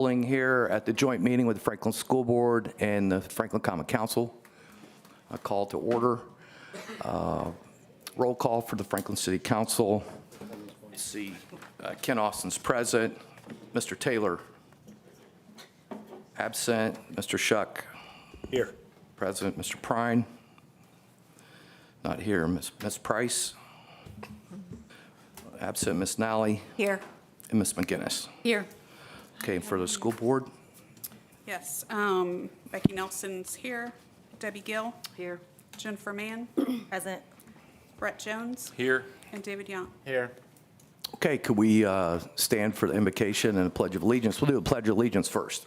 Here at the joint meeting with the Franklin School Board and the Franklin Common Council. A call to order. Roll call for the Franklin City Council. Let's see, Ken Austin's present. Mr. Taylor, absent. Mr. Shuck. Here. Present. Mr. Prine, not here. Ms. Price, absent. Ms. Nally. Here. And Ms. McGinnis. Here. Okay, for the school board. Yes, Becky Nelson's here, Debbie Gill, Here. Jennifer Mann, Present. Brett Jones, Here. and David Young. Here. Okay, could we stand for the invocation and the Pledge of Allegiance? We'll do a Pledge of Allegiance first.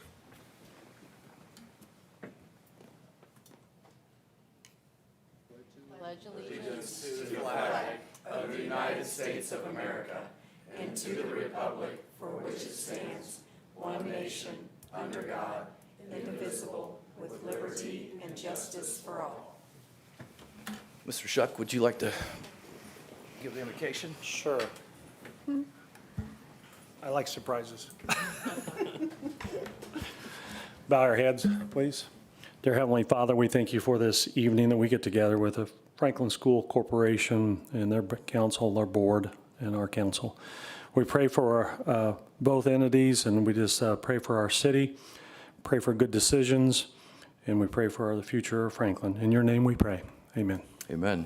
Pledge allegiance to the flag of the United States of America and to the republic for which it stands, one nation, under God, indivisible, with liberty and justice for all. Mr. Shuck, would you like to give the invocation? Sure. I like surprises. Bow our heads, please. Dear Heavenly Father, we thank you for this evening that we get together with the Franklin School Corporation and their council, their board, and our council. We pray for both entities, and we just pray for our city, pray for good decisions, and we pray for the future of Franklin. In your name we pray. Amen. Amen.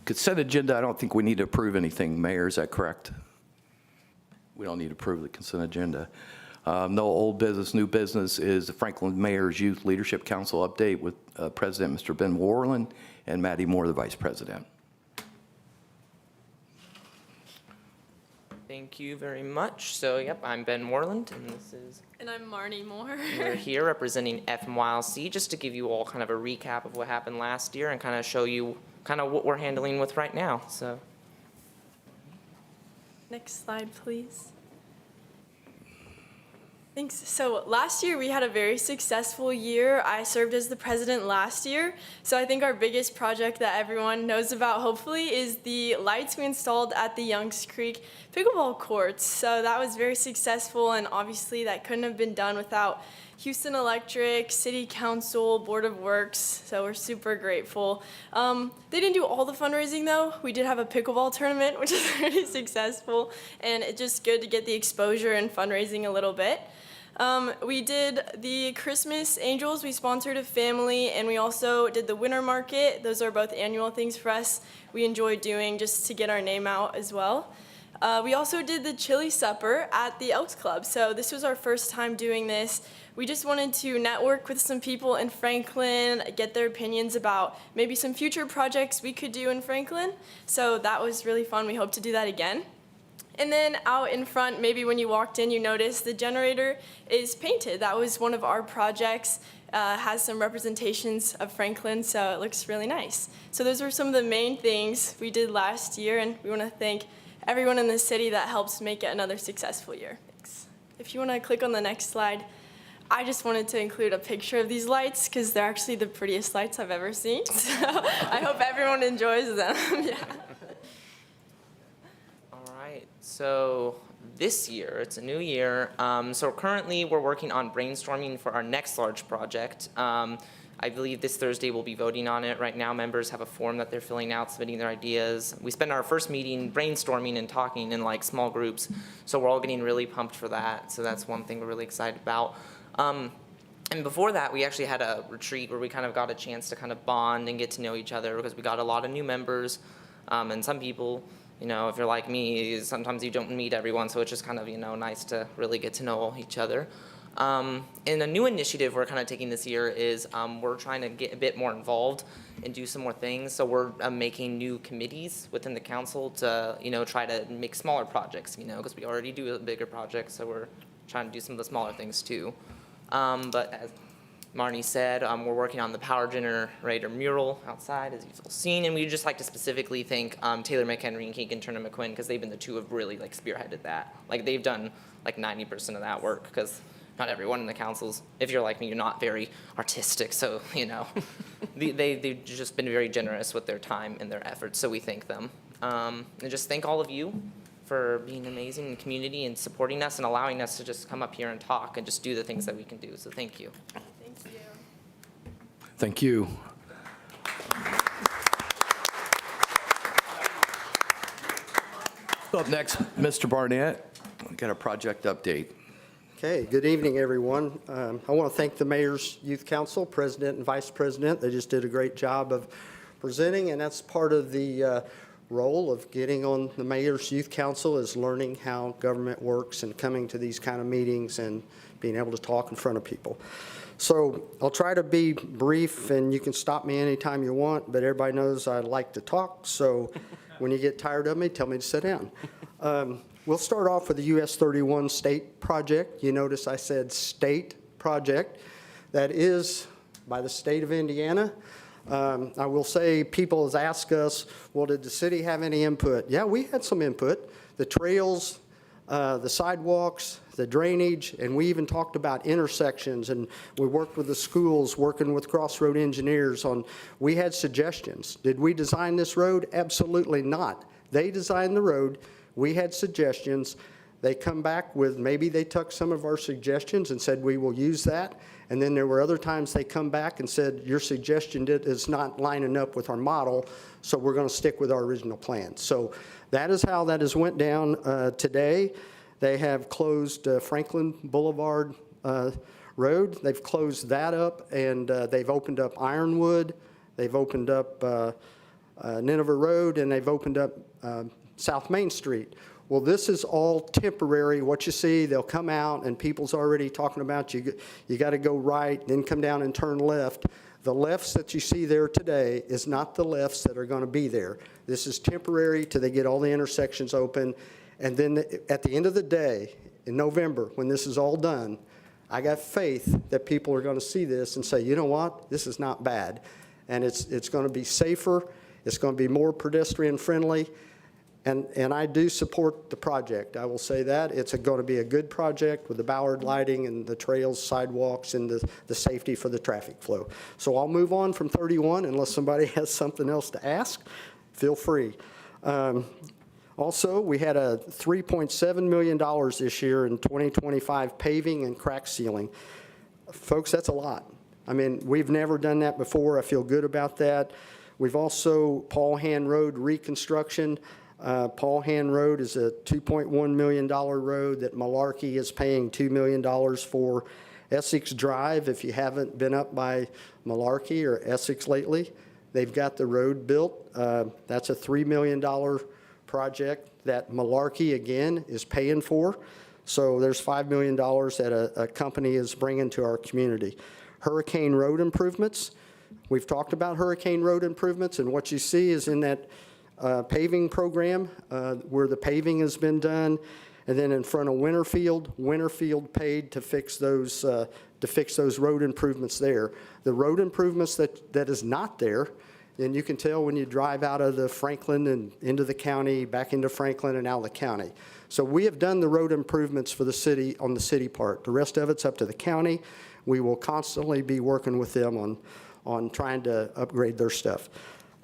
Consent agenda, I don't think we need to approve anything. Mayor, is that correct? We don't need to approve the consent agenda. No old business, new business is the Franklin Mayor's Youth Leadership Council update with President Mr. Ben Warland and Maddie Moore, the Vice President. Thank you very much. So, yep, I'm Ben Moreland, and this is, And I'm Marnie Moore. we're here representing FMYLC, just to give you all kind of a recap of what happened last year and kind of show you kind of what we're handling with right now. So, Next slide, please. Thanks. So last year we had a very successful year. I served as the president last year. So I think our biggest project that everyone knows about, hopefully, is the lights we installed at the Youngs Creek pickleball courts. So that was very successful, and obviously that couldn't have been done without Houston Electric, City Council, Board of Works, so we're super grateful. They didn't do all the fundraising though. We did have a pickleball tournament, which is pretty successful, and it's just good to get the exposure and fundraising a little bit. We did the Christmas Angels, we sponsored a family, and we also did the winter market. Those are both annual things for us we enjoy doing just to get our name out as well. We also did the chili supper at the Elks Club, so this was our first time doing this. We just wanted to network with some people in Franklin, get their opinions about maybe some future projects we could do in Franklin. So that was really fun. We hope to do that again. And then out in front, maybe when you walked in, you noticed the generator is painted. That was one of our projects. Has some representations of Franklin, so it looks really nice. So those were some of the main things we did last year, and we want to thank everyone in the city that helps make it another successful year. Thanks. If you want to click on the next slide, I just wanted to include a picture of these lights because they're actually the prettiest lights I've ever seen. So I hope everyone enjoys them. Yeah. all right. So this year, it's a new year. So currently we're working on brainstorming for our next large project. I believe this Thursday we'll be voting on it. Right now, members have a form that they're filling out, submitting their ideas. We spent our first meeting brainstorming and talking in like small groups, so we're all getting really pumped for that. So that's one thing we're really excited about. And before that, we actually had a retreat where we kind of got a chance to kind of bond and get to know each other because we got a lot of new members, and some people, you know, if you're like me, sometimes you don't meet everyone, so it's just kind of, you know, nice to really get to know each other. And a new initiative we're kind of taking this year is we're trying to get a bit more involved and do some more things. So we're making new committees within the council to, you know, try to make smaller projects, you know, because we already do a bigger project, so we're trying to do some of the smaller things too. But as Marnie said, we're working on the power generator mural outside, as you've all seen, and we'd just like to specifically thank Taylor McHenry and Keegan Turner McQuinn, because they've been the two who have really like spearheaded that. Like they've done like 90% of that work, because not everyone in the councils, if you're like me, you're not very artistic, so, you know, they've just been very generous with their time and their efforts, so we thank them. And just thank all of you for being amazing in the community and supporting us and allowing us to just come up here and talk and just do the things that we can do. So thank you. Thank you. Thank you. Up next, Mr. Barnett, we got a project update. Okay, good evening, everyone. I want to thank the Mayor's Youth Council, President and Vice President. They just did a great job of presenting, and that's part of the role of getting on the Mayor's Youth Council is learning how government works and coming to these kind of meetings and being able to talk in front of people. So I'll try to be brief, and you can stop me anytime you want, but everybody knows I like to talk, so when you get tired of me, tell me to sit down. We'll start off with the US 31 state project. You notice I said state project. That is by the state of Indiana. I will say people has asked us, well, did the city have any input? Yeah, we had some input. The trails, the sidewalks, the drainage, and we even talked about intersections, and we worked with the schools, working with Crossroad engineers on, we had suggestions. Did we design this road? Absolutely not. They designed the road. We had suggestions. They come back with, maybe they took some of our suggestions and said, we will use that. And then there were other times they come back and said, your suggestion is not lining up with our model, so we're going to stick with our original plan. So that is how that has went down today. They have closed Franklin Boulevard Road. They've closed that up, and they've opened up Ironwood. They've opened up Nineveh Road, and they've opened up South Main Street. Well, this is all temporary. What you see, they'll come out, and people's already talking about you got to go right, then come down and turn left. The lefts that you see there today is not the lefts that are going to be there. This is temporary till they get all the intersections open. And then at the end of the day, in November, when this is all done, I got faith that people are going to see this and say, you know what, this is not bad. And it's going to be safer. It's going to be more pedestrian friendly. And I do support the project. I will say that. It's going to be a good project with the Ballard lighting and the trails, sidewalks, and the safety for the traffic flow. So I'll move on from 31 unless somebody has something else to ask. Feel free. Also, we had a $3.7 million this year in 2025 paving and crack sealing. Folks, that's a lot. I mean, we've never done that before. I feel good about that. We've also, Paul Hand Road reconstruction. Paul Hand Road is a $2.1 million road that Malarkey is paying $2 million for. Essex Drive, if you haven't been up by Malarkey or Essex lately, they've got the road built. That's a $3 million project that Malarkey, again, is paying for. So there's $5 million that a company is bringing to our community. Hurricane road improvements. We've talked about hurricane road improvements, and what you see is in that paving program where the paving has been done, and then in front of Winterfield paid to fix those road improvements there. The road improvements that is not there, and you can tell when you drive out of the Franklin and into the county, back into Franklin and out of the county. So we have done the road improvements for the city on the city part. The rest of it's up to the county. We will constantly be working with them on trying to upgrade their stuff.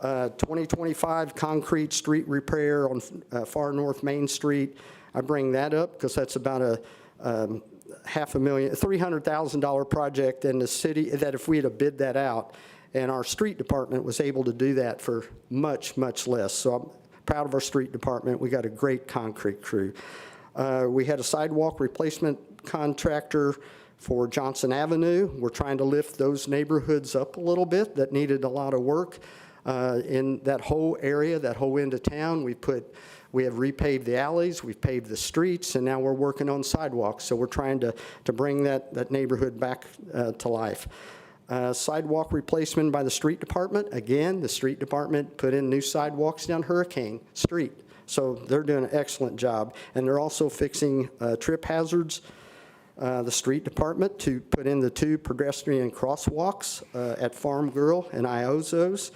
2025 concrete street repair on far north Main Street. I bring that up because that's about a $300,000 project in the city that if we had bid that out, and our street department was able to do that for much, much less. So I'm proud of our street department. We got a great concrete crew. We had a sidewalk replacement contractor for Johnson Avenue. We're trying to lift those neighborhoods up a little bit that needed a lot of work. In that whole area, that whole end of town, we have repaved the alleys, we've paved the streets, and now we're working on sidewalks. So we're trying to bring that neighborhood back to life. Sidewalk replacement by the street department. Again, the street department put in new sidewalks down Hurricane Street. So they're doing an excellent job. And they're also fixing trip hazards. The street department to put in the 2 pedestrian crosswalks at Farm Girl and Iozos.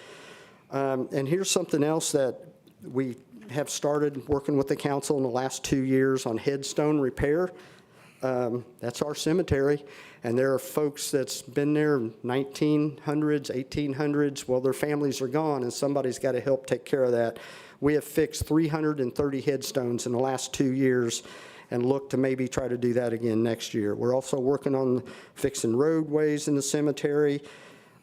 And here's something else that we have started working with the council in the last 2 years on headstone repair. That's our cemetery, and there are folks that's been there 1900s, 1800s. Well, their families are gone, and somebody's got to help take care of that. We have fixed 330 headstones in the last 2 years and look to maybe try to do that again next year. We're also working on fixing roadways in the cemetery.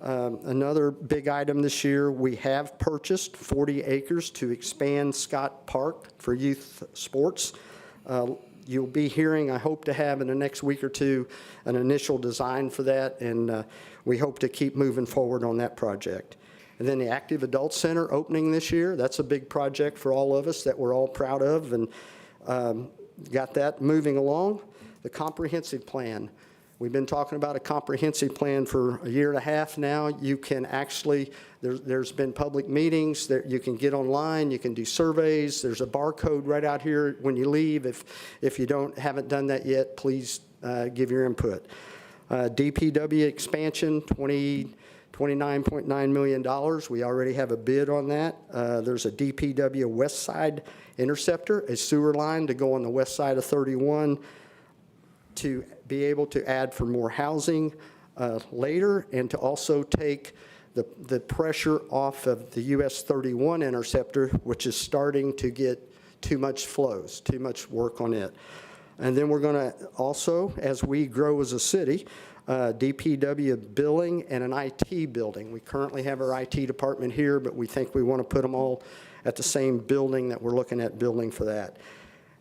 Another big item this year, we have purchased 40 acres to expand Scott Park for youth sports. You'll be hearing, I hope to have in the next week or two, an initial design for that, and we hope to keep moving forward on that project. And then the Active Adult Center opening this year, that's a big project for all of us that we're all proud of, and got that moving along. The comprehensive plan. We've been talking about a comprehensive plan for a year and a half now. You can actually, there's been public meetings that you can get online, you can do surveys. There's a barcode right out here when you leave. If you haven't done that yet, please give your input. DPW expansion, $29.9 million. We already have a bid on that. There's a DPW West Side Interceptor, a sewer line to go on the west side of 31 to be able to add for more housing later, and to also take the pressure off of the US 31 interceptor, which is starting to get too much flows, too much work on it. And then we're going to also, as we grow as a city, DPW billing and an IT building. We currently have our IT department here, but we think we want to put them all at the same building that we're looking at building for that.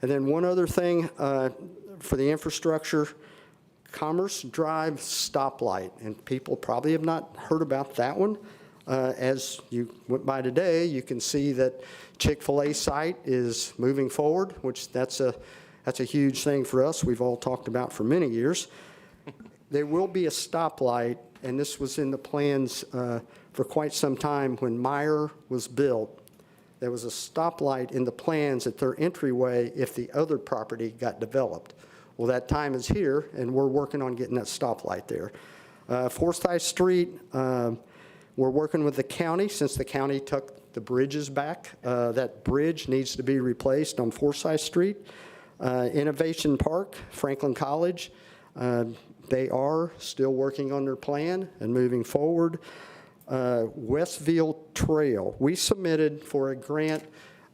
And then one other thing for the infrastructure, Commerce Drive stoplight, and people probably have not heard about that one. As you went by today, you can see that Chick-fil-A site is moving forward, which that's a huge thing for us. We've all talked about for many years. There will be a stoplight, and this was in the plans for quite some time when Meyer was built. There was a stoplight in the plans at their entryway if the other property got developed. Well, that time is here, and we're working on getting that stoplight there. Forsyth Street, we're working with the county since the county took the bridges back. That bridge needs to be replaced on Forsyth Street. Innovation Park, Franklin College, they are still working on their plan and moving forward. Westview Trail, we submitted for a grant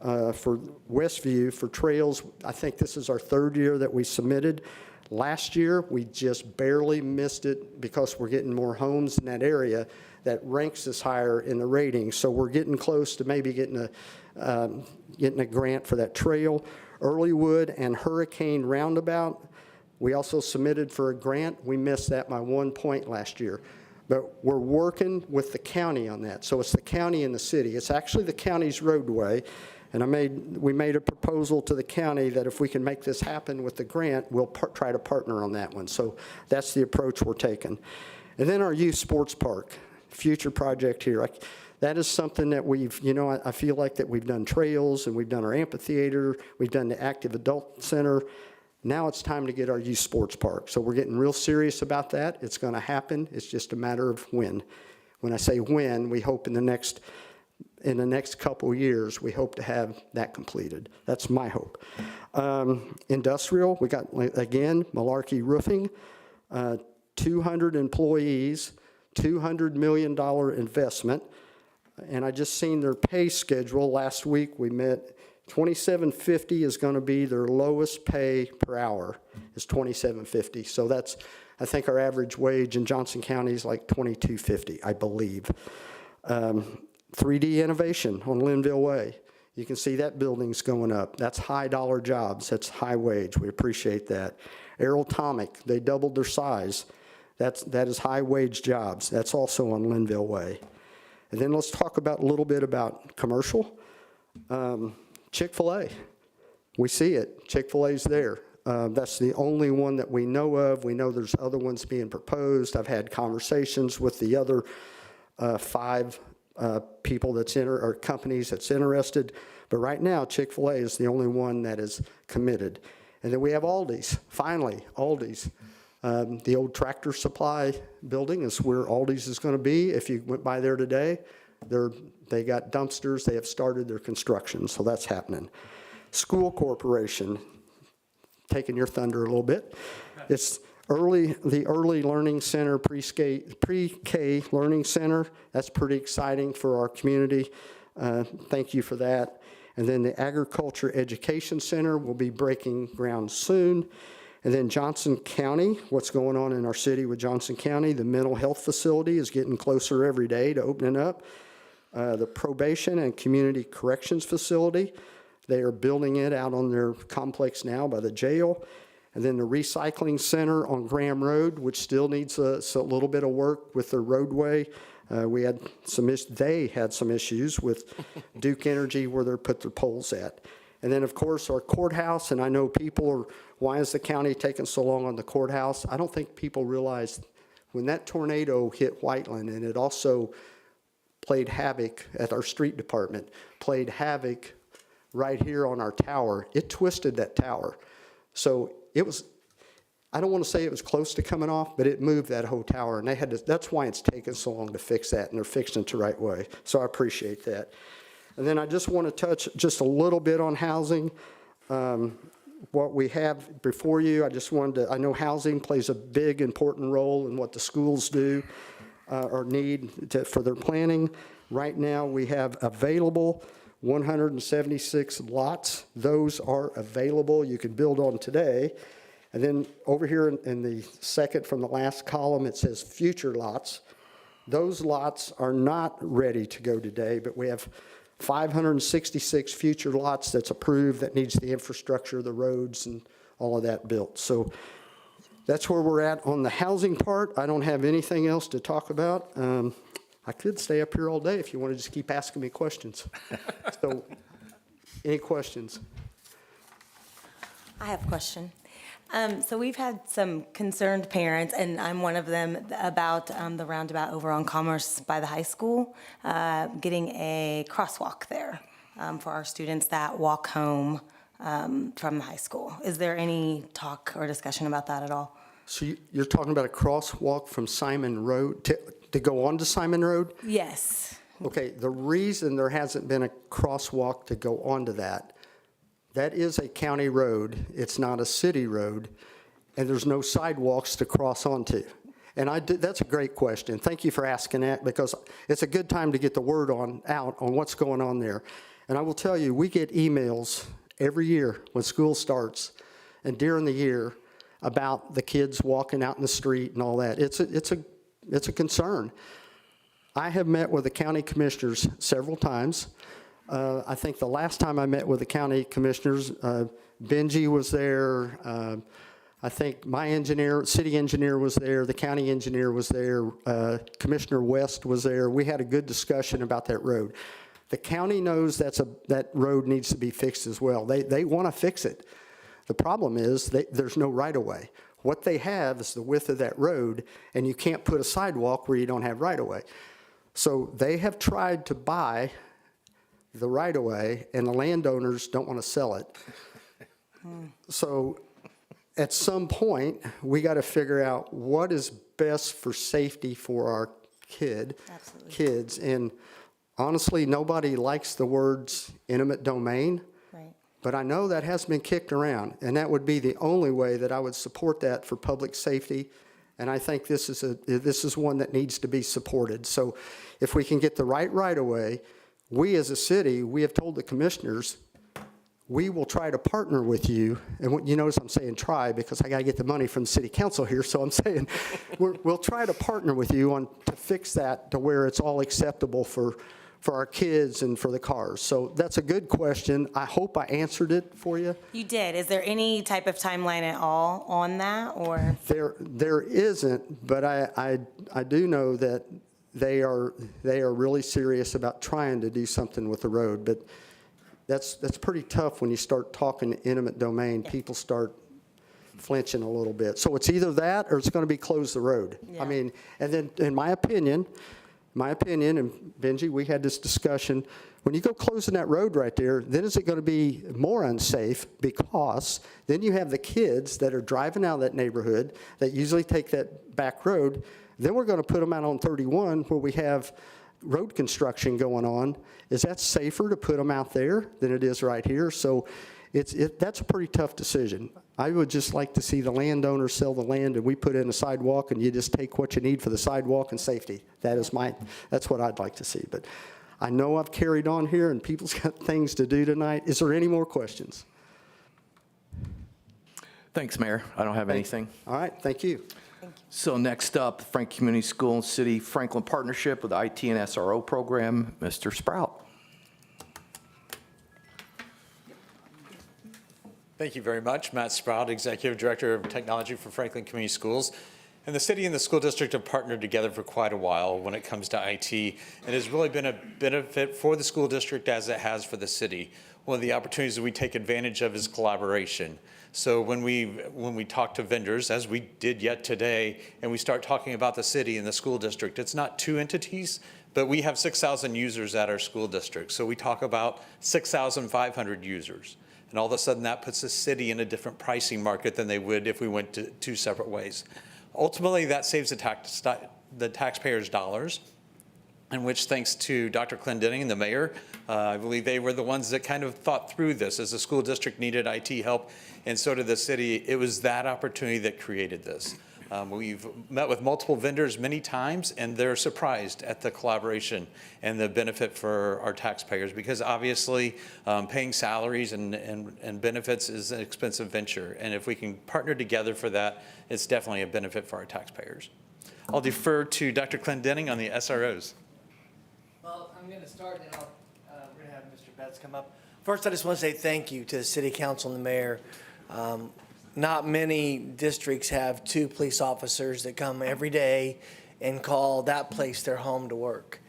for Westview for trails. I think this is our third year that we submitted. Last year, we just barely missed it because we're getting more homes in that area that ranks us higher in the rating. So we're getting close to maybe getting a grant for that trail. Earlywood and Hurricane Roundabout, we also submitted for a grant. We missed that by 1 point last year. But we're working with the county on that. So it's the county and the city. It's actually the county's roadway. And we made a proposal to the county that if we can make this happen with the grant, we'll try to partner on that one. So that's the approach we're taking. And then our youth sports park, future project here. That is something that I feel like that we've done trails and we've done our amphitheater, we've done the Active Adult Center. Now it's time to get our youth sports park. So we're getting real serious about that. It's going to happen. It's just a matter of when. When I say when, we hope in the next couple of years, we hope to have that completed. That's my hope. Industrial, we got, again, Malarkey Roofing, 200 employees, $200 million investment. And I just seen their pay schedule. Last week we met. $27.50 is going to be their lowest pay per hour, is $27.50. So that's, I think our average wage in Johnson County is like $22.50, I believe. 3D Innovation on Linville Way. You can see that building's going up. That's high dollar jobs. That's high wage. We appreciate that. Aerotomic, they doubled their size. That is high wage jobs. That's also on Linville Way. And then let's talk a little bit about commercial. Chick-fil-A, we see it. Chick-fil-A's there. That's the only one that we know of. We know there's other ones being proposed. I've had conversations with the other 5 people or companies that's interested. But right now, Chick-fil-A is the only one that is committed. And then we have Aldi's. Finally, Aldi's. The old Tractor Supply building is where Aldi's is going to be. If you went by there today, they got dumpsters. They have started their construction, so that's happening. School Corporation, taking your thunder a little bit. It's the Early Learning Center, pre-K Learning Center. That's pretty exciting for our community. Thank you for that. And then the Agriculture Education Center will be breaking ground soon. And then Johnson County, what's going on in our city with Johnson County, the mental health facility is getting closer every day to opening up. The probation and community corrections facility, they are building it out on their complex now by the jail. And then the recycling center on Graham Road, which still needs a little bit of work with the roadway. They had some issues with Duke Energy where they put their poles at. And then, of course, our courthouse, and I know people are, why is the county taking so long on the courthouse? I don't think people realize when that tornado hit Whiteland, and it also played havoc at our street department, played havoc right here on our tower, it twisted that tower. So it was, I don't want to say it was close to coming off, but it moved that whole tower, and they had to, that's why it's taken so long to fix that, and they're fixing it the right way. So I appreciate that. And then I just want to touch just a little bit on housing. What we have before you, I just wanted to, I know housing plays a big, important role in what the schools do or need for their planning. Right now, we have available 176 lots. Those are available. You can build on today. And then over here in the second from the last column, it says future lots. Those lots are not ready to go today, but we have 566 future lots that's approved that needs the infrastructure, the roads, and all of that built. So that's where we're at on the housing part. I don't have anything else to talk about. I could stay up here all day if you want to just keep asking me questions. So, any questions? I have a question. So we've had some concerned parents, and I'm one of them, about the roundabout over on Commerce by the high school, getting a crosswalk there for our students that walk home from the high school. Is there any talk or discussion about that at all? So you're talking about a crosswalk from Simon Road to go on to Simon Road? Yes. Okay, the reason there hasn't been a crosswalk to go onto that is a county road. It's not a city road, and there's no sidewalks to cross onto. And that's a great question. Thank you for asking that, because it's a good time to get the word out on what's going on there. And I will tell you, we get emails every year when school starts and during the year about the kids walking out in the street and all that. It's a concern. I have met with the county commissioners several times. I think the last time I met with the county commissioners, Benji was there. I think my engineer, city engineer was there. The county engineer was there. Commissioner West was there. We had a good discussion about that road. The county knows that road needs to be fixed as well. They want to fix it. The problem is there's no right-of-way. What they have is the width of that road, and you can't put a sidewalk where you don't have right-of-way. So they have tried to buy the right-of-way, and the landowners don't want to sell it. So at some point, we got to figure out what is best for safety for our kids. And honestly, nobody likes the words eminent domain. Right. But I know that has been kicked around, and that would be the only way that I would support that for public safety. And I think this is one that needs to be supported. So if we can get the right-of-way, we as a city, we have told the commissioners, we will try to partner with you. And you notice I'm saying try because I got to get the money from the city council here. So I'm saying we'll try to partner with you to fix that to where it's all acceptable for our kids and for the cars. So that's a good question. I hope I answered it for you. You did. Is there any type of timeline at all on that, or? There isn't, but I do know that they are really serious about trying to do something with the road. But that's pretty tough when you start talking eminent domain. Yeah. People start flinching a little bit. So it's either that or it's going to be close the road. Yeah. I mean, and then in my opinion, and Benji, we had this discussion, when you go closing that road right there, then is it going to be more unsafe, because then you have the kids that are driving out of that neighborhood that usually take that back road. Then we're going to put them out on 31 where we have road construction going on. Is that safer to put them out there than it is right here? So that's a pretty tough decision. I would just like to see the landowner sell the land and we put in a sidewalk and you just take what you need for the sidewalk and safety. That's what I'd like to see. But I know I've carried on here and people's got things to do tonight. Is there any more questions? Thanks, Mayor. I don't have anything. All right, thank you. So next up, Franklin Community School and City Franklin Partnership with the IT and SRO program, Mr. Sprout. Thank you very much. Matt Sprout, Executive Director of Technology for Franklin Community Schools. And the city and the school district have partnered together for quite a while when it comes to IT. It has really been a benefit for the school district as it has for the city. One of the opportunities that we take advantage of is collaboration. So when we talk to vendors, as we did yet today, and we start talking about the city and the school district, it's not two entities, but we have 6,000 users at our school district. So we talk about 6,500 users. And all of a sudden that puts the city in a different pricing market than they would if we went to two separate ways. Ultimately, that saves the taxpayers' dollars, in which, thanks to Dr. Clendenning and the mayor, I believe they were the ones that kind of thought through this. As the school district needed IT help, and so did the city, it was that opportunity that created this. We've met with multiple vendors many times, and they're surprised at the collaboration and the benefit for our taxpayers, because obviously paying salaries and benefits is an expensive venture. And if we can partner together for that, it's definitely a benefit for our taxpayers. I'll defer to Dr. Clendenning on the SROs. Well, I'm going to start, and we're going to have Mr. Betts come up. First, I just want to say thank you to the city council and the mayor. Not many districts have 2 police officers that come every day and call that place their home to work.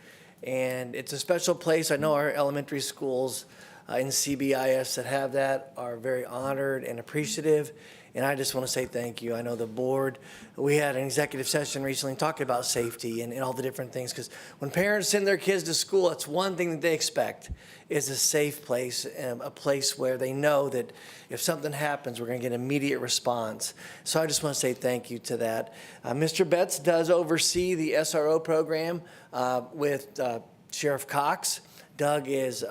And it's a special place. I know our elementary schools in CBIS that have that are very honored and appreciative. And I just want to say thank you. I know the board, we had an executive session recently talking about safety and all the different things. Because when parents send their kids to school, it's one thing that they expect is a safe place, a place where they know that if something happens, we're going to get immediate response. So I just want to say thank you to that. Mr. Betts does oversee the SRO program with Sheriff Cox. Doug is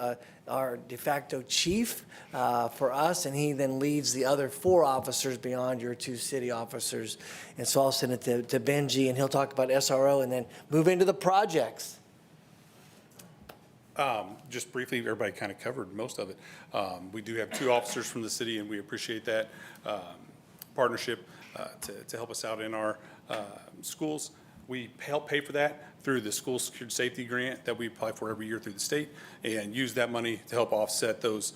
our de facto chief for us, and he then leads the other 4 officers beyond your 2 city officers. And so I'll send it to Benji, and he'll talk about SRO and then move into the projects. Just briefly, everybody kind of covered most of it. We do have 2 officers from the city, and we appreciate that partnership to help us out in our schools. We help pay for that through the school security safety grant that we apply for every year through the state, and use that money to help offset those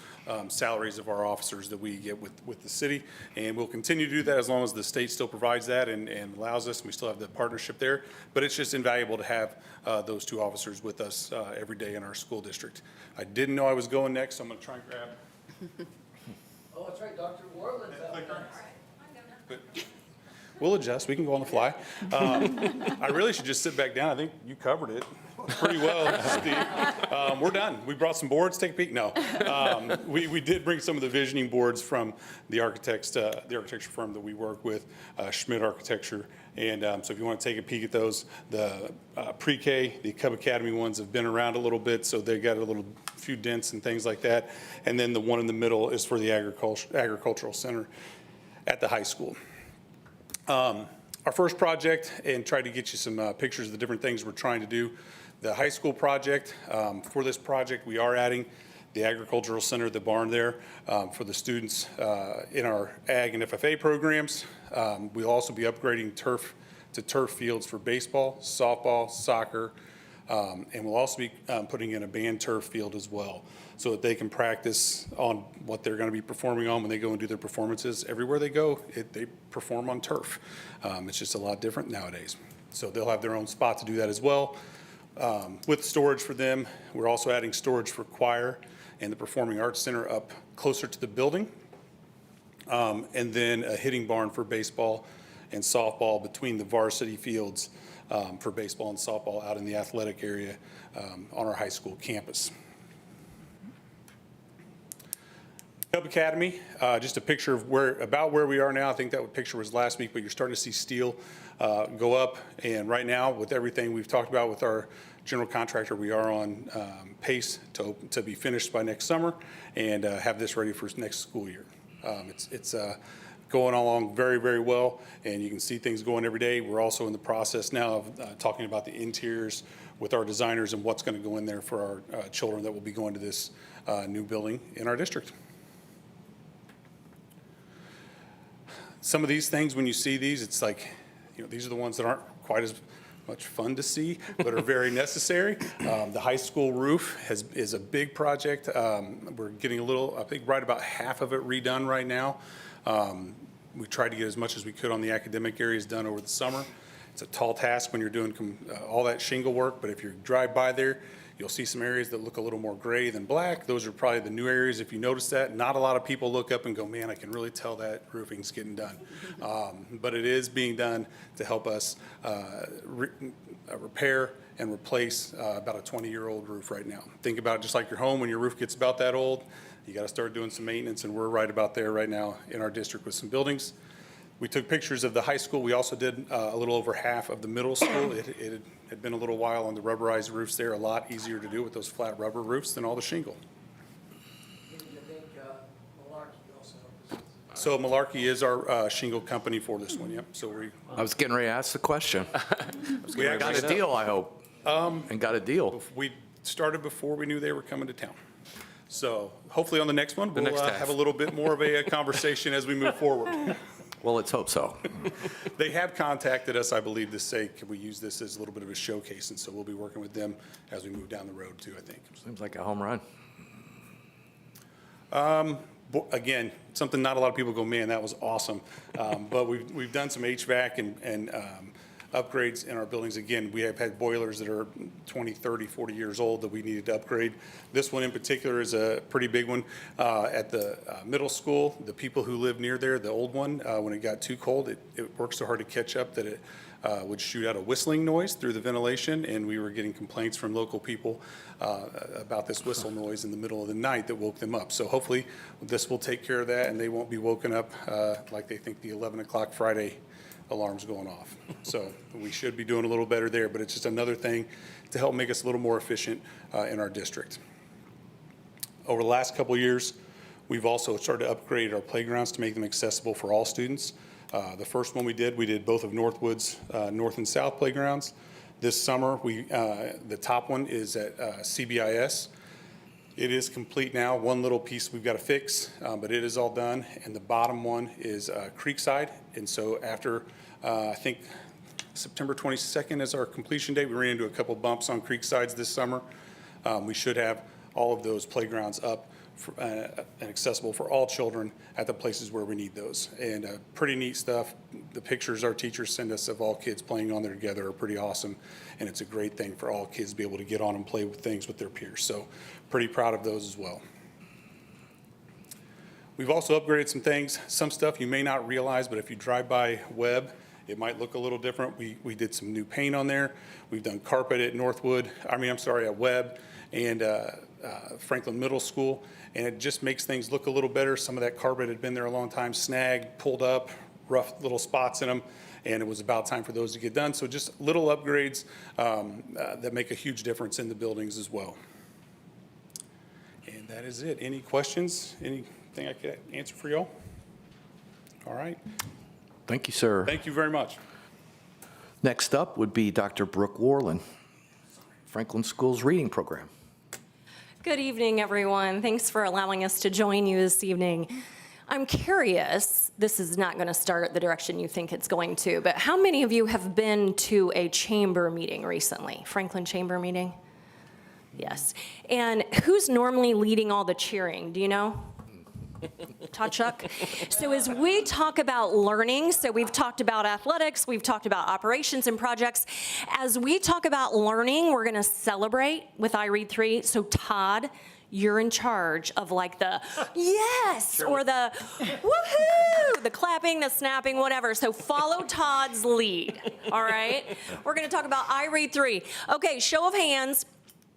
salaries of our officers that we get with the city. And we'll continue to do that as long as the state still provides that and allows us, and we still have the partnership there. But it's just invaluable to have those 2 officers with us every day in our school district. I didn't know I was going next, so I'm going to try and grab. Oh, that's right, Dr. Warland's up next. But we'll adjust. We can go on the fly. I really should just sit back down. I think you covered it pretty well, Steve. We're done. We brought some boards. Take a peek. No, we did bring some of the visioning boards from the architecture firm that we work with, Schmidt Architecture. And so if you want to take a peek at those, the pre-K, the Cub Academy ones have been around a little bit, so they got a few dents and things like that. And then the one in the middle is for the agricultural center at the high school. Our first project, and try to get you some pictures of the different things we're trying to do. The high school project, for this project, we are adding the agricultural center, the barn there, for the students in our ag and FFA programs. We'll also be upgrading turf to turf fields for baseball, softball, soccer, and we'll also be putting in a band turf field as well, so that they can practice on what they're going to be performing on when they go and do their performances. Everywhere they go, they perform on turf. It's just a lot different nowadays. So they'll have their own spot to do that as well. With storage for them, we're also adding storage for choir and the Performing Arts Center up closer to the building. And then a hitting barn for baseball and softball between the varsity fields for baseball and softball out in the athletic area on our high school campus. Cub Academy, just a picture of where we are now. I think that picture was last week, but you're starting to see steel go up. And right now, with everything we've talked about with our general contractor, we are on pace to be finished by next summer and have this ready for next school year. It's going along very, very well, and you can see things going every day. We're also in the process now of talking about the interiors with our designers and what's going to go in there for our children that will be going to this new building in our district. Some of these things, when you see these, it's like, these are the ones that aren't quite as much fun to see, but are very necessary. The high school roof is a big project. We're getting I think right about half of it redone right now. We tried to get as much as we could on the academic areas done over the summer. It's a tall task when you're doing all that shingle work, but if you drive by there, you'll see some areas that look a little more gray than black. Those are probably the new areas. If you notice that, not a lot of people look up and go, man, I can really tell that roofing's getting done. But it is being done to help us repair and replace about a 20-year-old roof right now. Think about it just like your home. When your roof gets about that old, you got to start doing some maintenance, and we're right about there right now in our district with some buildings. We took pictures of the high school. We also did a little over half of the middle school. It had been a little while on the rubberized roofs there, a lot easier to do with those flat rubber roofs than all the shingle. So Malarkey is our shingle company for this one, yep. So I was getting ready to ask the question. we Got actually a deal, I hope. And got a deal. We started before we knew they were coming to town. So hopefully on the next one, we'll have a little bit more of a conversation as we move forward. Well, let's hope so. They have contacted us, I believe, to say, can we use this as a little bit of a showcase? And so we'll be working with them as we move down the road too, I think. Seems like a home run. Again, something not a lot of people go, man, that was awesome. But we've done some HVAC and upgrades in our buildings. Again, we have had boilers that are 20, 30, 40 years old that we needed to upgrade. This one in particular is a pretty big one. At the middle school, the people who live near there, the old one, when it got too cold, it worked so hard to catch up that it would shoot out a whistling noise through the ventilation, and we were getting complaints from local people about this whistle noise in the middle of the night that woke them up. So hopefully this will take care of that, and they won't be woken up like they think the 11 o'clock Friday alarm's going off. So we should be doing a little better there, but it's just another thing to help make us a little more efficient in our district. Over the last couple of years, we've also started to upgrade our playgrounds to make them accessible for all students. The first one we did both of Northwood's North and South playgrounds. This summer, the top one is at CBIS. It is complete now. One little piece we've got to fix, but it is all done. And the bottom one is Creekside. And so after, I think, September 22nd is our completion date. We ran into a couple bumps on Creeksides this summer. We should have all of those playgrounds up and accessible for all children at the places where we need those. And pretty neat stuff. The pictures our teachers send us of all kids playing on there together are pretty awesome. And it's a great thing for all kids to be able to get on and play with things with their peers. So pretty proud of those as well. We've also upgraded some things. Some stuff you may not realize, but if you drive by Webb, it might look a little different. We did some new paint on there. We've done carpet at at Webb and Franklin Middle School, and it just makes things look a little better. Some of that carpet had been there a long time, snagged, pulled up, rough little spots in them, and it was about time for those to get done. So just little upgrades that make a huge difference in the buildings as well. And that is it. Any questions? Anything I could answer for y'all? All right. Thank you, sir. Thank you very much. Next up would be Dr. Brooke Warland, Franklin Schools Reading Program. Good evening, everyone. Thanks for allowing us to join you this evening. I'm curious, this is not going to start the direction you think it's going to, but how many of you have been to a chamber meeting recently? Franklin Chamber meeting? Yes. And who's normally leading all the cheering? Do you know? Chuck. So as we talk about learning, so we've talked about athletics, we've talked about operations and projects. As we talk about learning, we're going to celebrate with I Read 3. So Todd, you're in charge of like the yes or the woohoo, the clapping, the snapping, whatever. So follow Todd's lead. All right. We're going to talk about I Read 3. Okay. Show of hands.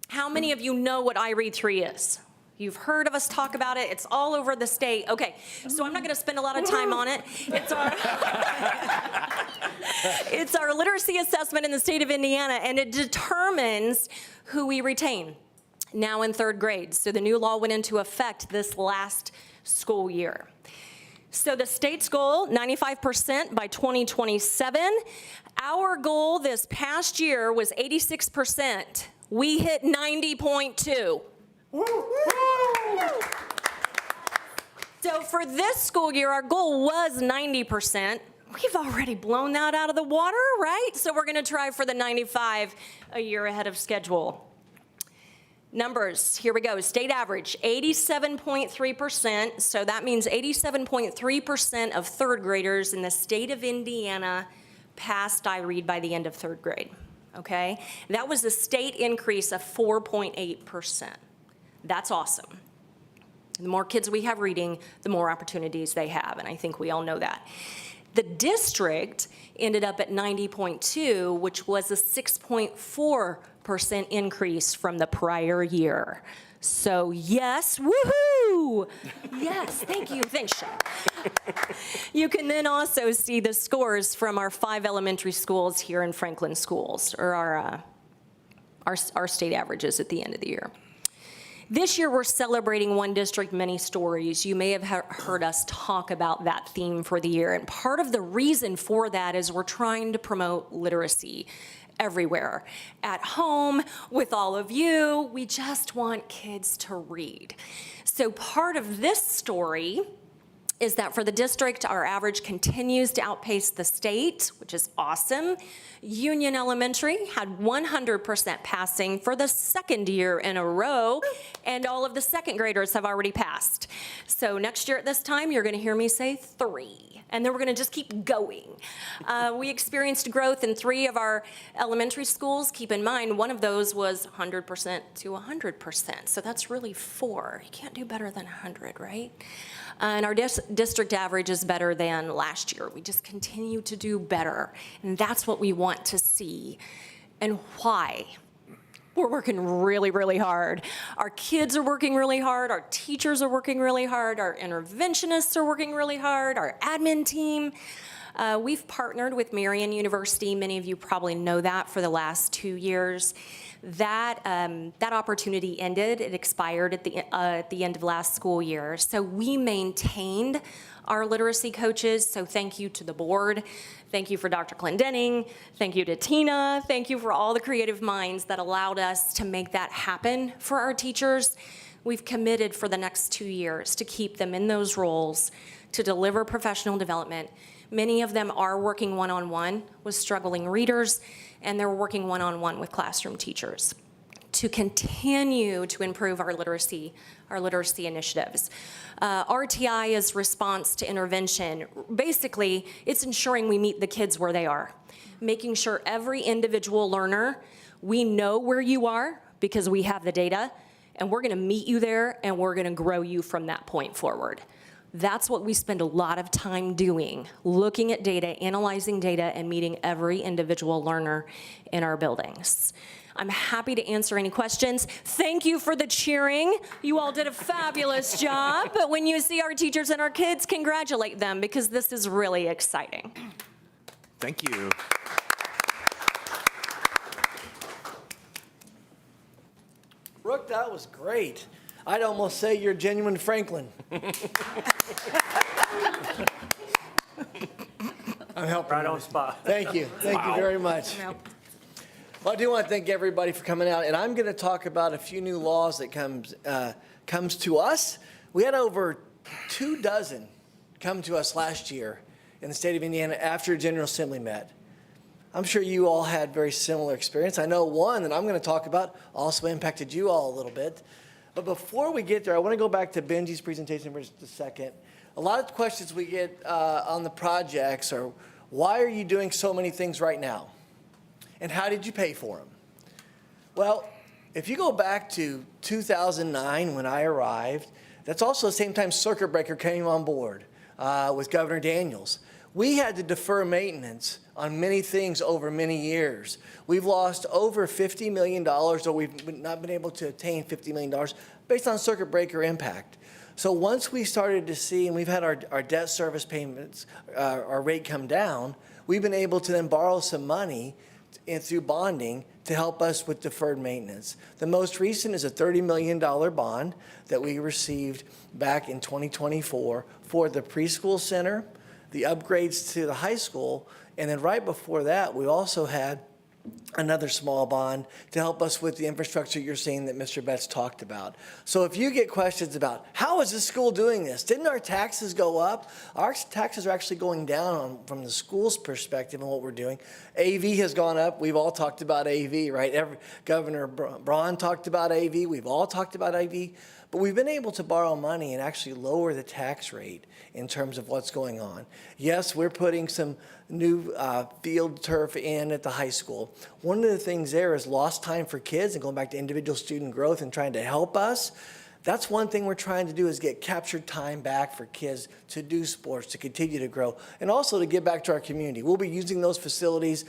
How many of you know what I Read 3 is? You've heard of us talk about it. It's all over the state. Okay, so I'm not going to spend a lot of time on it. It's our literacy assessment in the state of Indiana, and it determines who we retain now in third grade. So the new law went into effect this last school year. So the state's goal, 95% by 2027. Our goal this past year was 86%. We hit 90.2. So for this school year, our goal was 90%. We've already blown that out of the water, right? So we're going to try for the 95 a year ahead of schedule. Numbers, here we go. State average, 87.3%. So that means 87.3% of third graders in the state of Indiana passed iRead by the end of third grade, okay? That was a state increase of 4.8%. That's awesome. The more kids we have reading, the more opportunities they have, and I think we all know that. The district ended up at 90.2, which was a 6.4% increase from the prior year. So yes, woohoo! Yes, thank you, thanks, Sean. You can then also see the scores from our 5 elementary schools here in Franklin Schools, or our state averages at the end of the year. This year, we're celebrating One District, Many Stories. You may have heard us talk about that theme for the year, and part of the reason for that is we're trying to promote literacy everywhere. At home, with all of you, we just want kids to read. So part of this story is that for the district, our average continues to outpace the state, which is awesome. Union Elementary had 100% passing for the second year in a row, and all of the second graders have already passed. So next year at this time, you're gonna hear me say 3, and then we're gonna just keep going. We experienced growth in 3 of our elementary schools. Keep in mind, one of those was 100% to 100%, so that's really 4. You can't do better than 100, right? And our district average is better than last year. We just continue to do better, and that's what we want to see. And why? We're working really, really hard. Our kids are working really hard, our teachers are working really hard, our interventionists are working really hard, our admin team. We've partnered with Marian University. Many of you probably know that for the last 2 years. That opportunity ended. It expired at the end of last school year. So we maintained our literacy coaches. So thank you to the board. Thank you for Dr. Clendenning. Thank you to Tina. Thank you for all the creative minds that allowed us to make that happen for our teachers. We've committed for the next 2 years to keep them in those roles, to deliver professional development. Many of them are working one-on-one with struggling readers, and they're working one-on-one with classroom teachers to continue to improve our literacy initiatives. RTI is response to intervention. Basically, it's ensuring we meet the kids where they are, making sure every individual learner, we know where you are because we have the data, and we're gonna meet you there, and we're gonna grow you from that point forward. That's what we spend a lot of time doing, looking at data, analyzing data, and meeting every individual learner in our buildings. I'm happy to answer any questions. Thank you for the cheering. You all did a fabulous job. But when you see our teachers and our kids, congratulate them because this is really exciting. Thank you. Brooke, that was great. I'd almost say you're genuine Franklin. I'm helping. Right on spot. Thank you. Thank you very much. Well, I do want to thank everybody for coming out, and I'm going to talk about a few new laws that comes to us. We had over 24 come to us last year in the state of Indiana after General Assembly met. I'm sure you all had very similar experience. I know one that I'm going to talk about also impacted you all a little bit. But before we get there, I want to go back to Benji's presentation for just a second. A lot of the questions we get on the projects are, why are you doing so many things right now? And how did you pay for them? Well, if you go back to 2009 when I arrived, that's also the same time Circuit Breaker came on board with Governor Daniels. We had to defer maintenance on many things over many years. We've lost over $50 million, or we've not been able to attain $50 million based on circuit breaker impact. So once we started to see, and we've had our debt service payments, our rate come down, we've been able to then borrow some money and through bonding to help us with deferred maintenance. The most recent is a $30 million bond that we received back in 2024 for the preschool center, the upgrades to the high school, and then right before that, we also had another small bond to help us with the infrastructure you're seeing that Mr. Betts talked about. So if you get questions about, how is this school doing this? Didn't our taxes go up? Our taxes are actually going down from the school's perspective and what we're doing. AV has gone up. We've all talked about AV, right? Governor Braun talked about AV. We've all talked about AV. But we've been able to borrow money and actually lower the tax rate in terms of what's going on. Yes, we're putting some new field turf in at the high school. One of the things there is lost time for kids and going back to individual student growth and trying to help us. That's one thing we're trying to do is get captured time back for kids to do sports, to continue to grow, and also to give back to our community. We'll be using those facilities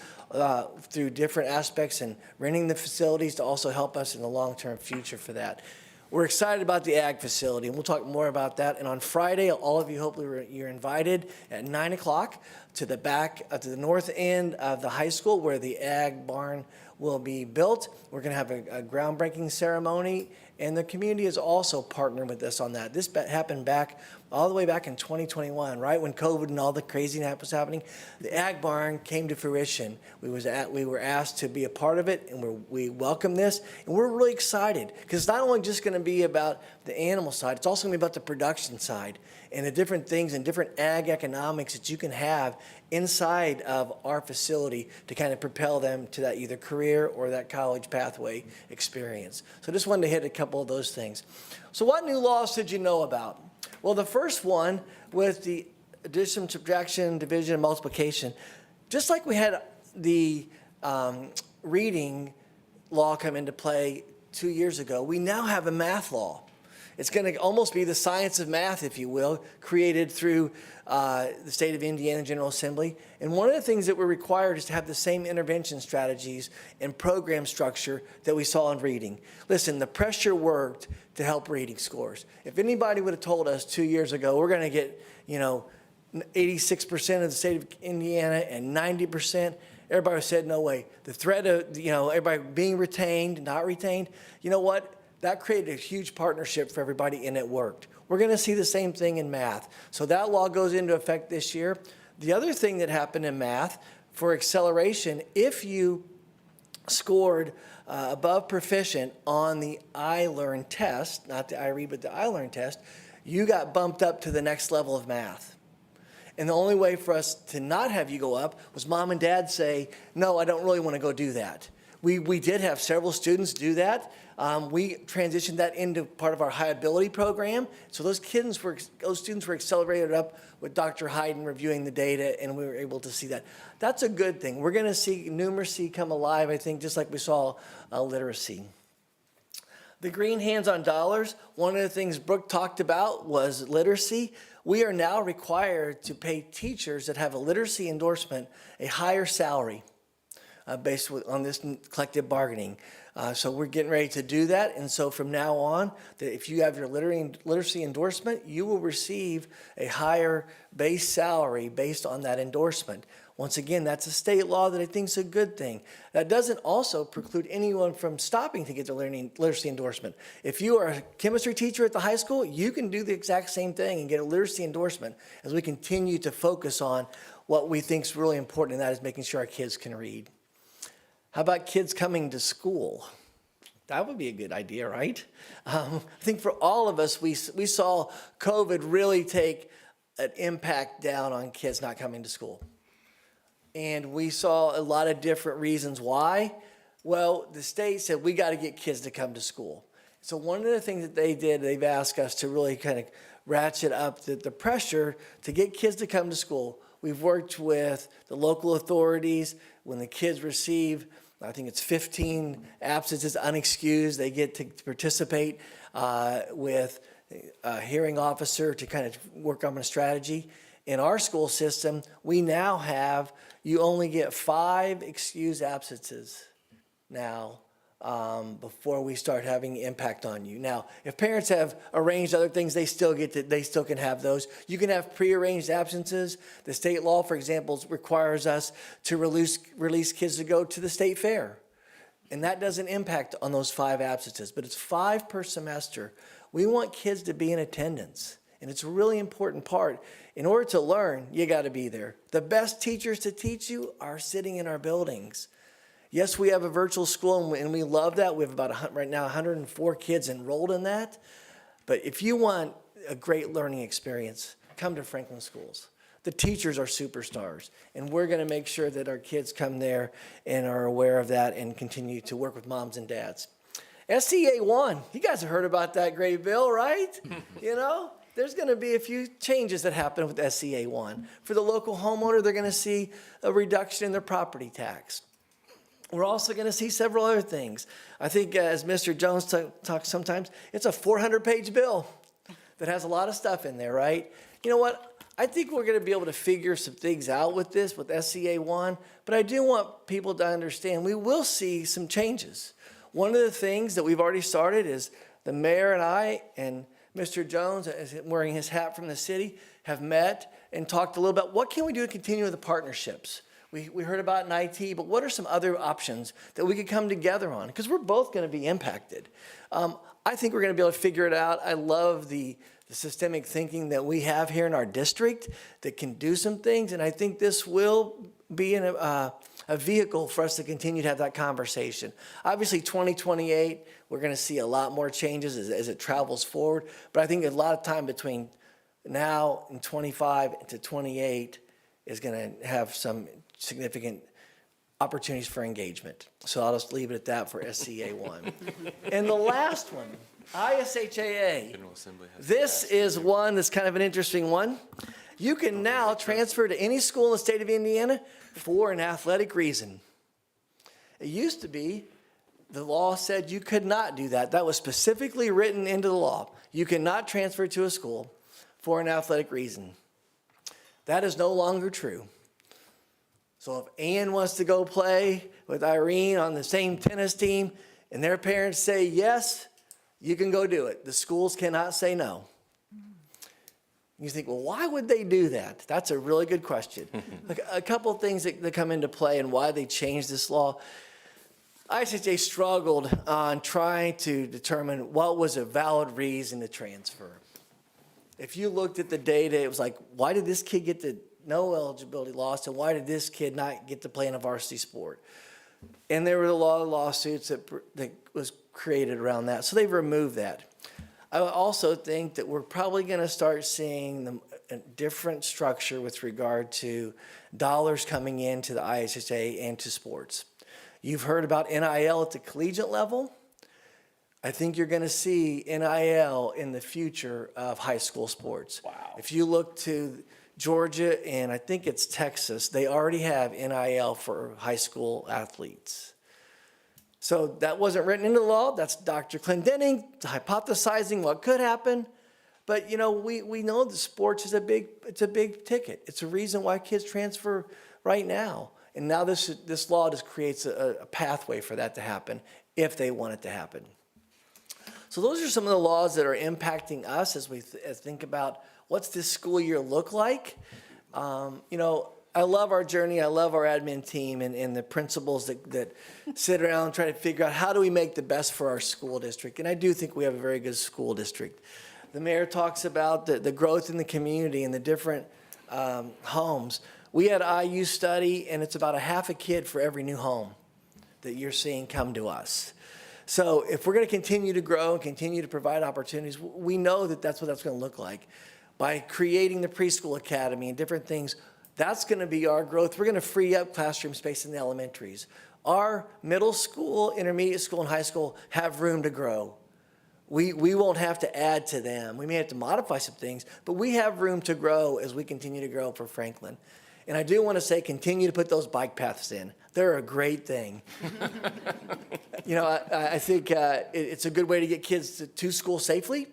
through different aspects and renting the facilities to also help us in the long-term future for that. We're excited about the ag facility, and we'll talk more about that. And on Friday, all of you, hopefully, you're invited at 9 o'clock to the back, to the north end of the high school where the ag barn will be built. We're going to have a groundbreaking ceremony, and the community has also partnered with us on that. This happened all the way back in 2021, right when COVID and all the craziness was happening. The ag barn came to fruition. We were asked to be a part of it, and we welcome this, and we're really excited because it's not only just going to be about the animal side, it's also going to be about the production side and the different things and different ag economics that you can have inside of our facility to kind of propel them to that either career or that college pathway experience. So just wanted to hit a couple of those things. So what new laws did you know about? Well, the first one with the addition, subtraction, division, and multiplication, just like we had the reading law come into play 2 years ago, we now have a math law. It's going to almost be the science of math, if you will, created through the state of Indiana General Assembly. And one of the things that we're required is to have the same intervention strategies and program structure that we saw in reading. Listen, the pressure worked to help reading scores. If anybody would have told us 2 years ago, we're going to get, 86% of the state of Indiana and 90%, everybody said, no way. The threat of, everybody being retained, not retained, you know what? That created a huge partnership for everybody, and it worked. We're going to see the same thing in math. So that law goes into effect this year. The other thing that happened in math for acceleration, if you scored above proficient on the iLearn test, not the iRead, but the iLearn test, you got bumped up to the next level of math. And the only way for us to not have you go up was mom and dad say, no, I don't really want to go do that. We did have several students do that. We transitioned that into part of our high ability program. So those students were accelerated up with Dr. Hayden reviewing the data, and we were able to see that. That's a good thing. We're going to see numeracy come alive, I think, just like we saw literacy. The green hands-on dollars, one of the things Brooke talked about was literacy. We are now required to pay teachers that have a literacy endorsement a higher salary based on this collective bargaining. So we're getting ready to do that. And so from now on, if you have your literacy endorsement, you will receive a higher base salary based on that endorsement. Once again, that's a state law that I think is a good thing. That doesn't also preclude anyone from stopping to get the literacy endorsement. If you are a chemistry teacher at the high school, you can do the exact same thing and get a literacy endorsement as we continue to focus on what we think is really important, and that is making sure our kids can read. How about kids coming to school? That would be a good idea, right? I think for all of us, we saw COVID really take an impact down on kids not coming to school. And we saw a lot of different reasons why. Well, the state said, we got to get kids to come to school. So one of the things that they did, they've asked us to really kind of ratchet up the pressure to get kids to come to school. We've worked with the local authorities. When the kids receive, I think it's 15 absences unexcused, they get to participate with a hearing officer to kind of work on a strategy. In our school system, we now have, you only get 5 excused absences now before we start having impact on you. Now, if parents have arranged other things, they still can have those. You can have prearranged absences. The state law, for example, requires us to release kids to go to the state fair. And that doesn't impact on those 5 absences, but it's 5 per semester. We want kids to be in attendance, and it's a really important part. In order to learn, you got to be there. The best teachers to teach you are sitting in our buildings. Yes, we have a virtual school, and we love that. We have right now 104 kids enrolled in that. But if you want a great learning experience, come to Franklin Schools. The teachers are superstars, and we're going to make sure that our kids come there and are aware of that and continue to work with moms and dads. SCA 1, you guys have heard about that great bill, right? There's going to be a few changes that happen with SCA 1. For the local homeowner, they're going to see a reduction in their property tax. We're also going to see several other things. I think as Mr. Jones talks sometimes, it's a 400-page bill that has a lot of stuff in there, right? You know what? I think we're going to be able to figure some things out with this, with SCA 1, but I do want people to understand we will see some changes. One of the things that we've already started is the mayor and I and Mr. Jones, wearing his hat from the city, have met and talked a little about what can we do to continue with the partnerships. We heard about an IT, but what are some other options that we could come together on? Because we're both going to be impacted. I think we're going to be able to figure it out. I love the systemic thinking that we have here in our district that can do some things, and I think this will be a vehicle for us to continue to have that conversation. Obviously, 2028, we're going to see a lot more changes as it travels forward, but I think a lot of time between now and 25 to 28 is going to have some significant opportunities for engagement. So I'll just leave it at that for SCA 1. And the last one, ISHAA. This is one that's kind of an interesting one. You can now transfer to any school in the state of Indiana for an athletic reason. It used to be the law said you could not do that. That was specifically written into the law. You cannot transfer to a school for an athletic reason. That is no longer true. So if Ann wants to go play with Irene on the same tennis team and their parents say yes, you can go do it. The schools cannot say no. You think, well, why would they do that? That's a really good question. A couple of things that come into play and why they changed this law. ISHA struggled on trying to determine what was a valid reason to transfer. If you looked at the data, it was like, why did this kid get no eligibility loss, and why did this kid not get to play in a varsity sport? And there were a lot of lawsuits that was created around that, so they've removed that. I also think that we're probably going to start seeing a different structure with regard to dollars coming into the ISHA and to sports. You've heard about NIL at the collegiate level. I think you're going to see NIL in the future of high school sports. Wow. If you look to Georgia and I think it's Texas, they already have NIL for high school athletes. So that wasn't written into the law. That's Dr. Clendenning hypothesizing what could happen. But we know that sports is a big ticket. It's a reason why kids transfer right now. And now this law just creates a pathway for that to happen if they want it to happen. So those are some of the laws that are impacting us as we think about what's this school year look like. I love our journey. I love our admin team and the principals that sit around and try to figure out how do we make the best for our school district. And I do think we have a very good school district. The mayor talks about the growth in the community and the different homes. We had IU study, and it's about a half a kid for every new home that you're seeing come to us. So if we're going to continue to grow and continue to provide opportunities, we know that that's what that's going to look like. By creating the preschool academy and different things, that's going to be our growth. We're going to free up classroom space in the elementaries. Our middle school, intermediate school, and high school have room to grow. We won't have to add to them. We may have to modify some things, but we have room to grow as we continue to grow for Franklin. And I do want to say, continue to put those bike paths in. They're a great thing. I think it's a good way to get kids to school safely,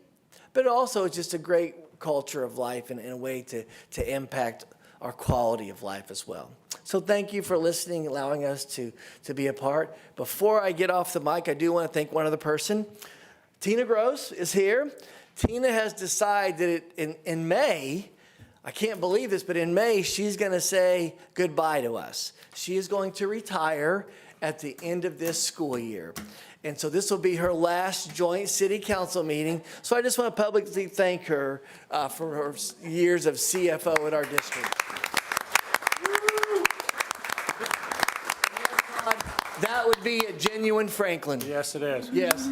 but also it's just a great culture of life and a way to impact our quality of life as well. So thank you for listening, allowing us to be a part. Before I get off the mic, I do want to thank one other person. Tina Gross is here. Tina has decided that in May, I can't believe this, but in May, she's going to say goodbye to us. She is going to retire at the end of this school year. And so this will be her last joint city council meeting. So I just want to publicly thank her for her years of CFO in our district. That would be a genuine Franklin. Yes, it is. Yes.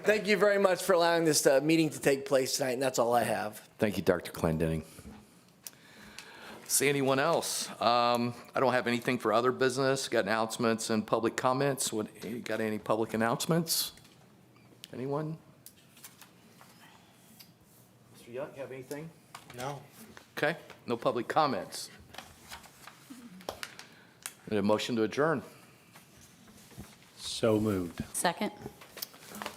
Thank you very much for allowing this meeting to take place tonight, and that's all I have. Thank you, Dr. Clendenning. See anyone else? I don't have anything for other business. Got announcements and public comments. Got any public announcements? Anyone? Mr. Young, have anything? No. Okay, no public comments. Need a motion to adjourn. So moved. Second.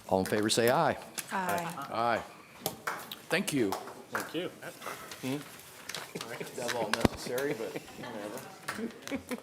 All in favor, say aye. Aye. Aye. Thank you. Thank you. That was all necessary, but whatever.